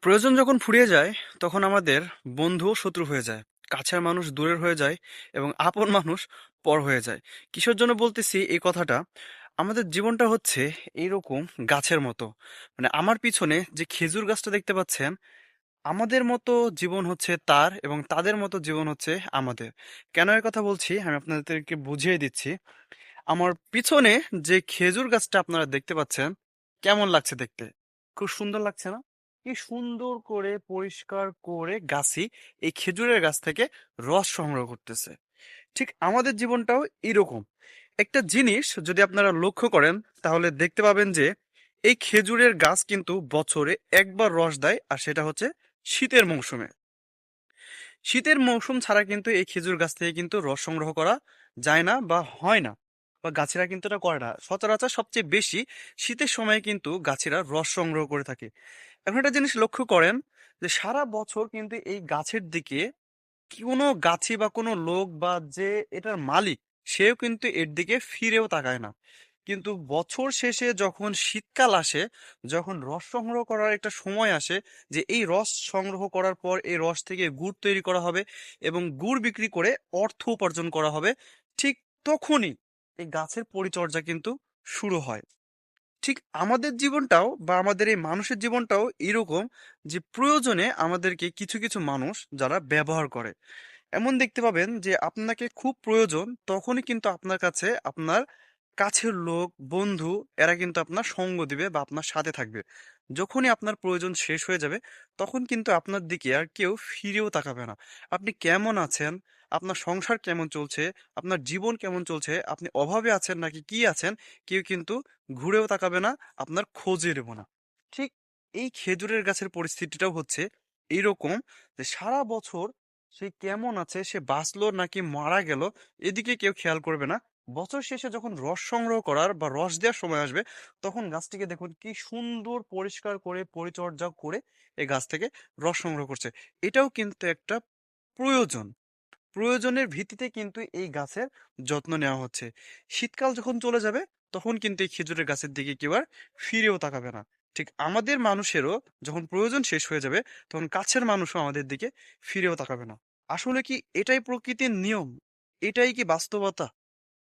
প্রয়োজন যখন ফুরিয়ে যায়, তখন আমাদের বন্ধুও শত্রু হয়ে যায়। কাছের মানুষ দূরের হয়ে যায় এবং আপন মানুষ পর হয়ে যায়। কিসের জন্য বলতেছি এই কথাটা? আমাদের জীবনটা হচ্ছে এইরকম গাছের মতো। মানে আমার পিছনে যে খেজুর গাছটা দেখতে পাচ্ছেন, আমাদের মতো জীবন হচ্ছে তার এবং তাদের মতো জীবন হচ্ছে আমাদের। কেন এর কথা বলছি আমি আপনাদেরকে বুঝিয়ে দিচ্ছি। আমার পিছনে যে খেজুর গাছটা আপনারা দেখতে পাচ্ছেন, কেমন লাগছে দেখতে? খুব সুন্দর লাগছে না? কি সুন্দর করে পরিষ্কার করে গাছই এই খেজুরের গাছ থেকে রস সংগ্রহ করতেছে। ঠিক আমাদের জীবনটাও এরকম। একটা জিনিস যদি আপনারা লক্ষ্য করেন, তাহলে দেখতে পাবেন যে এই খেজুরের গাছ কিন্তু বছরে একবার রস দেয়, আর সেটা হচ্ছে শীতের মৌসুমে। শীতের মৌসুম ছাড়া কিন্তু এই খেজুর গাছ থেকে কিন্তু রস সংগ্রহ করা যায় না বা হয় না, বা গাছেরা কিন্তু এটা করে না। সচরাচর সবচেয়ে বেশি শীতের সময় কিন্তু গাছেরা রস সংগ্রহ করে থাকে। এখন একটা জিনিস লক্ষ্য করেন যে সারা বছর কিন্তু এই গাছের দিকে কোনো গাছি বা কোনো লোক বা যে এটার মালিক, সেও কিন্তু এর দিকে ফিরেও তাকায় না। কিন্তু বছর শেষে যখন শীতকাল আসে, যখন রস সংগ্রহ করার একটা সময় আসে, যে এই রস সংগ্রহ করার পর এই রস থেকে গুড় তৈরি করা হবে এবং গুড় বিক্রি করে অর্থ উপার্জন করা হবে, ঠিক তখনই এই গাছের পরিচর্যা কিন্তু শুরু হয়। ঠিক আমাদের জীবনটাও বা আমাদের এই মানুষের জীবনটাও এরকম, যে প্রয়োজনে আমাদেরকে কিছু কিছু মানুষ যারা ব্যবহার করে। এমন দেখতে পাবেন যে আপনাকে খুব প্রয়োজন, তখনই কিন্তু আপনার কাছে আপনার কাছের লোক, বন্ধু, এরা কিন্তু আপনার সঙ্গ দিবে বা আপনার সাথে থাকবে। যখনই আপনার প্রয়োজন শেষ হয়ে যাবে, তখন কিন্তু আপনার দিকে আর কেউ ফিরেও তাকাবে না। আপনি কেমন আছেন, আপনার সংসার কেমন চলছে, আপনার জীবন কেমন চলছে, আপনি অভাবে আছেন নাকি কি আছেন, কেউ কিন্তু ঘুরেও তাকাবে না, আপনার খোঁজে নেব না। ঠিক এই খেজুরের গাছের পরিস্থিতিটাও হচ্ছে এইরকম, যে সারা বছর সে কেমন আছে, সে বাঁচলো নাকি মারা গেল, এদিকে কেউ খেয়াল করবে না। বছর শেষে যখন রস সংগ্রহ করার বা রস দেওয়ার সময় আসবে, তখন গাছটিকে দেখুন কি সুন্দর পরিষ্কার করে পরিচর্যা করে এই গাছ থেকে রস সংগ্রহ করছে। এটাও কিন্তু একটা প্রয়োজন। প্রয়োজনের ভিত্তিতে কিন্তু এই গাছের যত্ন নেওয়া হচ্ছে। শীতকাল যখন চলে যাবে, তখন কিন্তু এই খেজুরের গাছের দিকে কেউ আর ফিরেও তাকাবে না। ঠিক আমাদের মানুষেরও যখন প্রয়োজন শেষ হয়ে যাবে, তখন কাছের মানুষও আমাদের দিকে ফিরেও তাকাবে না। আসলে কি এটাই প্রকৃতির নিয়ম? এটাই কি বাস্তবতা?